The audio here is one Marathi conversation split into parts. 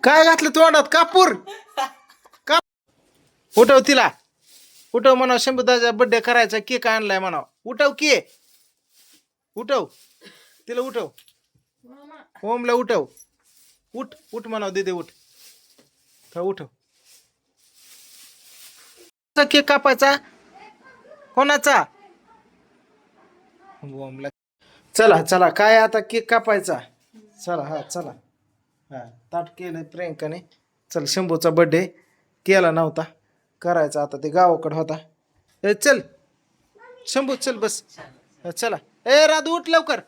काय घातलं तोंडात? कापूर. उठव तिला, उठव म्हणा. शंभूदाचा बर्थडे करायचा, केक आणलाय म्हणा. उठव की, उठव तिला, उठव. ओमला उठव. उठ उठ म्हणाव दे उठ. उठव. केक कापायचा कोणाचा? ओमला. चला चला, काय आता केक कापायचा. चला हा चला. हा ताट केलं प्रियंकाने. चल, शंभूचा बर्थडे केला नव्हता, करायचा आता. ते गावाकडे होता. ए चल शंभू, चल बस. चला. ए राधू उठ लवकर.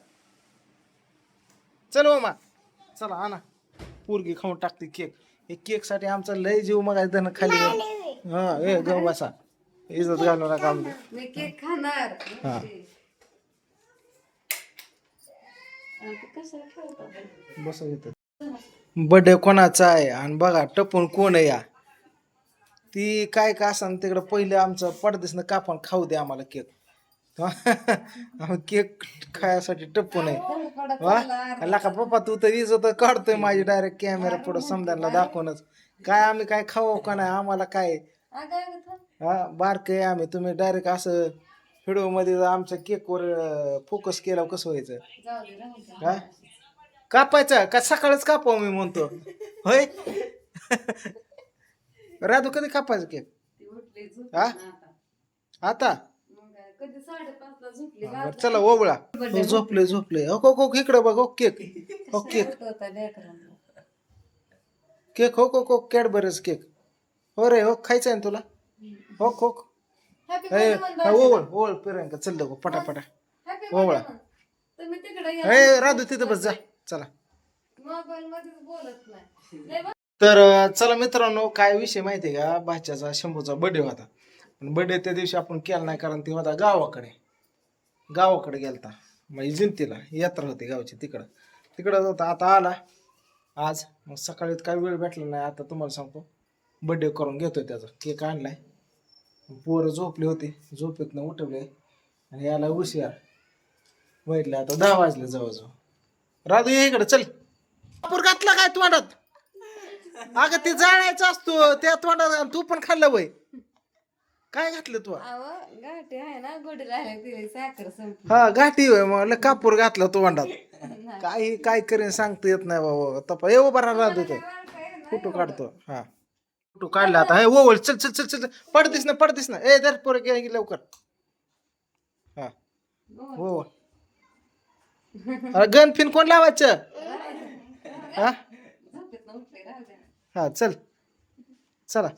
चल ओमा, चला आणा. पोरगी खाऊन टाकते केक. हे केक साठी आमचा लय जीव मग खाली. हा ए ग बसा, इज्जत घालू नका आमची. मी केक खाणार. हा बस इथं. बर्थडे कोणाचा आहे आणि बघा टपून कोण आहे या. ती काय का असं तिकडं पहिलं आमचं पडदेसनं कापून खाऊ दे आम्हाला केक. केक खायसाठी टपून आहे वा का पप्पा. तू तर इज्जत काढतोय माझी डायरेक्ट कॅमेरा पुढं समजायला दाखवूनच. काय आम्ही काय खाऊ का नाही आम्हाला काय. हा बारक आहे आम्ही. तुम्ही डायरेक्ट असं व्हिडिओ मध्ये आमच्या केकवर फोकस केल्यावर कसं व्हायचं. हा कापायचं का सकाळच कापाव मी म्हणतो होय. राधू कधी कापायचं केक? हा आता. चला ओवळा. झोपले झोपले. हो इकडं बघ. हो केक, हो केक, केक. हो कॅडबरीज केक. हो रे हो खायचं आहे ना तुला. हो हो ओवळ ओवळ प्रियंका. चल दो पटापटा ओवळा. हे राधू तिथं बस जा. चला. तर चला मित्रांनो, काय विषय माहिती आहे का. भाच्याचा शंभूचा बर्थडे होता, पण बर्थडे त्या दिवशी आपण केला नाही कारण ती होता गावाकडे गेलता. म्हणजे जिंतीला यात्रा होती गावची. तिकडं होता. आता आला आज. मग सकाळी काय वेळ भेटला नाही. आता तुम्हाला सांगतो बर्थडे करून घेतोय त्याचा. केक आणलाय. पोरं झोपली होती, झोपेतनं उठवले आणि याला उशिरा वाईटलं. आता 10 वाजले जवळजवळ. राधू ये इकडे चल. कापूर घातला काय तोंडात? अगं ते जाळायचा असतो त्या तोंडात. तू पण खाल्लं वय. काय घातलं तू? गाठी आहे ना गोडीला साखर संपली. हा गाठी होय. मग कापूर घातला तोंडात. काय करेन सांगता येत नाही बाबा. तपा ये बरा राहतो तो. फोटो काढतो. हा फोटो काढला आता. हे ओवळ. चल चल चल चल. पडतीस ना. ए दर पोरं गेली लवकर. हा हो. गन फिन कोण लावायचं? हा हा चल चला.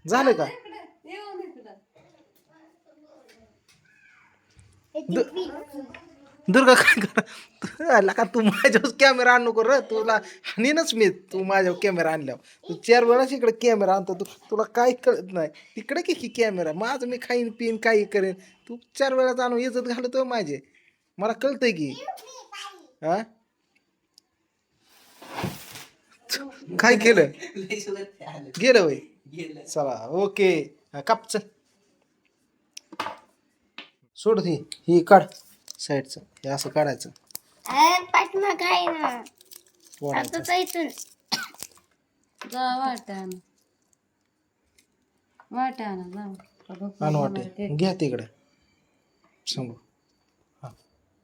झालं का? दुर्गा काय कर का तू माझ्यावर कॅमेरा आणू नको र. तुला हानीनच मी. तू माझ्यावर कॅमेरा आणल्यावर तू 4 वेळाच इकडे कॅमेरा आणतो. तुला काय कळत नाही. तिकडे की कॅमेरा माझं मी खाईन पिन काही करेन. तू 4 वेळाच आणून इज्जत घालतो माझे. मला कळतंय की. हा काय केलं? गेलं वय. चला ओके. काप चल. सोड ही काढ साईडचं. हे असं काढायचं. पाठमा काय ना ओढायचं. आता इथून जा वाटाणा जा. आण वाटे घ्या तिकडे. शंभू हा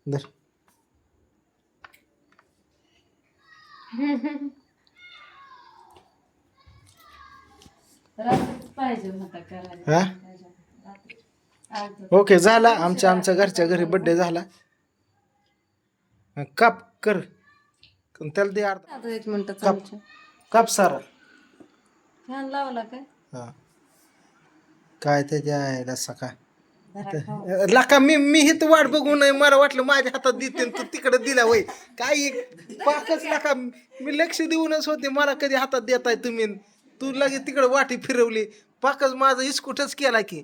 धर. पाहिजे होता करायला. हा ओके झाला. आमच्या घरच्या घरी बर्थडे झाला. काप कर. त्याला दे अर्धा. आता 1 मिनिट काप काप सारा. फॅन लावला काय? हा काय त्याच्या सकाळ लाका. मी हित वाट बघू नये. मला वाटलं माझ्या हातात देते तू तिकडे दिला वय. काय पाकच लाका. मी लक्ष देऊनच होते. मला कधी हातात देताय तुम्ही. तू लगेच तिकडे वाटी फिरवली. पाकच माझा इस्कुटच केला की.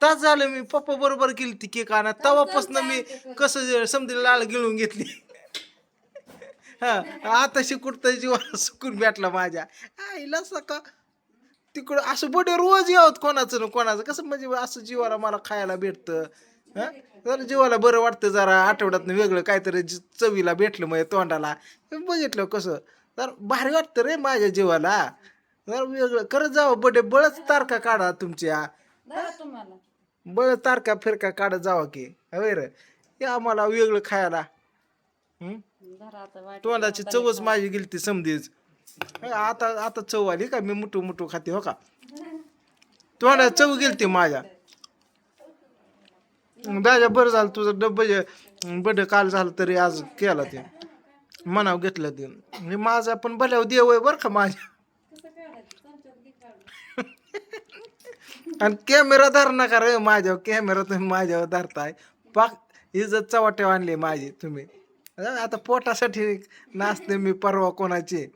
तास झालं मी पप्पा बरोबर गेली ती केक आणा. तवापासून मी कसं समजा लाल गिळून घेतली. हा आता कुठं जीवाला सुकून भेटला माझ्या आईला. सका तिकडं असं बर्थडे रोज यावत कोणाचं ना कोणाचं. कसं म्हणजे असं जीवाला मला खायला भेटतं. हा जरा जीवाला बरं वाटतं. जरा आठवड्यातनं वेगळं काहीतरी चवीला भेटलं मग तोंडाला. बघितलं कसं तर भारी वाटतं रे माझ्या जीवाला. जर वेगळं करत जावं बडे बळच तारखा काढा तुमच्या. धरा तुम्हाला. बळ तारखा फिरका काढत जावा की होय रे. हे आम्हाला वेगळं खायला. धरा आता वाटी. तोंडाची चवच माझी गेलती समधीच. आता आता चव आली का मी मुठू मुठू खाते हो का. तोंडाची चव गेलती माझ्या. दादा बरं झालं तुझं बड काल झालं तरी आज केला ते मनाव घेतलं ते. हे माझा पण भल्यावर देव आहे बरं का माझ्या. कसं काढायचं? चमच्यात घे काढून. आणि कॅमेरा धर नका रे माझ्यावर. कॅमेरा तुम्ही माझ्यावर धरताय. पाक इज्जत चवाट्यावर आणली माझी तुम्ही. आता पोटासाठी नाचते मी परवा कोणाची.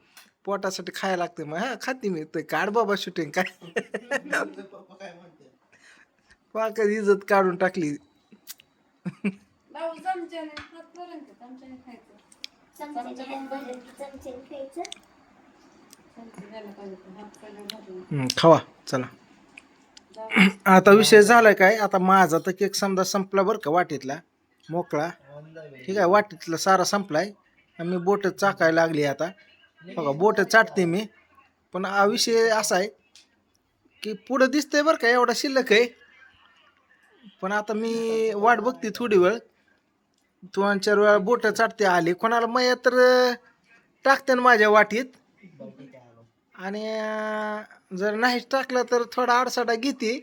पोटासाठी खायला लागते मग. हा खाते मी ते काढ बाबा शूटिंग काय. पाक इज्जत काढून टाकली. लावू चमच्याने हात पर्यंत चमच्याने खायचं. चमचे खायचं. चमचे द्यायला पाहिजे पण हात पहिला भरून. खावा चला. आता विषय झालाय काय. आता माझा तर केक समजा संपला बरं का वाटीतला मोकळा. ठीक आहे वाटीतला सारा संपलाय. मी बोट चाकायला लागली आता. बघा बोट चाटते मी. पण हा विषय असा आहे की पुढं दिसतंय बरं का एवढा शिल्लक आहे. पण आता मी वाट बघते थोडी वेळ. 2-4 वेळा बोट चाटते आली. कोणाला मया तर टाकते ना माझ्या वाटीत. आणि जर नाहीच टाकलं तर थोडा आडसाडा घेते.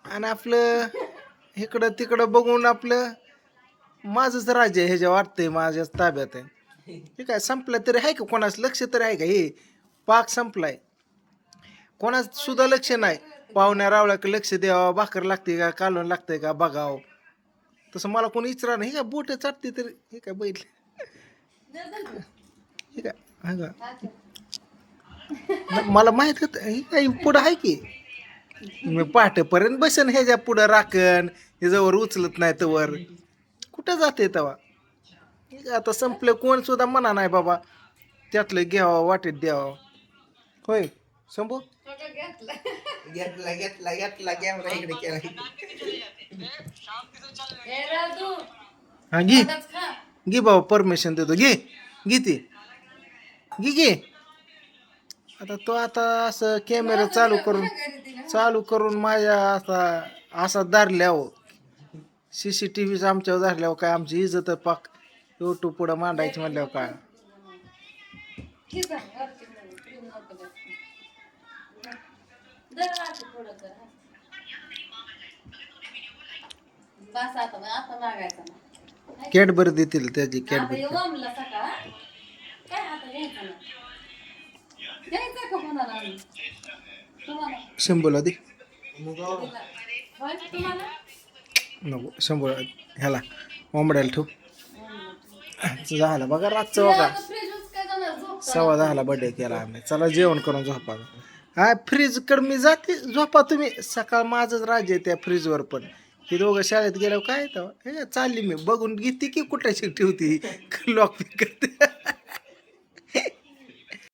आणि आपलं इकडं तिकडं बघून आपलं माझंच राज्य आहे ह्याच्या वाटतंय माझ्याच ताब्यात आहे. ठीक आहे संपलं तरी आहे का कोणाचं लक्ष तरी आहे का. हे पाक संपलाय कोणाच सुद्धा लक्ष नाही. पाहुण्या रावळ्याकडे लक्ष द्यावं. भाकर लागते का कालवण लागतंय का बघावं. तसं मला कोणी विचारा नाही. हे काय बोट चाटते तरी हे काय बैल हे काय हा का. मला माहित होत हे काही पुढं आहे की. मी पहाटेपर्यंत बसेन ह्याच्या पुढं राखण. हे जवळ उचलत नाही तवर कुठं जाते तेव्हा. आता संपलं कोण सुद्धा म्हणा नाही बाबा त्यातलं घ्यावं वाटेत द्यावं. होय शंभू घेतला कॅमेरा इकडे केला. ए राजू, हा घे आताच खा. घे बाबा परमिशन देतो. घे घे ती घे. आता तो आता असं कॅमेरा चालू करून माझ्या असा धरल्यावर CCTV आमच्यावर धरल्यावर काय आमची इज्जत पाक YouTube पुढं मांडायची म्हणल्यावर काय. घे जा, वरती म्हणून. क्रीम नको जास्त. जरा वाटी थोडं कर, हा. बस आता मागायचं ना. कॅडबरी देतील त्याची आता कॅडबरी. हे ओमला सकाळ. काय आता घ्यायचं ना. घ्यायचं का कोणाला आम्ही? तुम्हाला शंभूला दे दिला. होय, तुम्हाला? नको. शंभू ह्याला कोंबड्याला ठेव. झालं बघा रातचं बघा. फ्रीजच काय जाणार झोप. 10:15 बर्थडे केला आम्ही. चला जेवण करून झोपा. हा फ्रीजकडे मी जाते झोपा तुम्ही. सकाळ माझंच राज्य आहे त्या फ्रीजवर. पण हे दोघं शाळेत गेल्यावर काय तर हे चालली मी बघून घेते की कुठे ठेवती लॉक करते.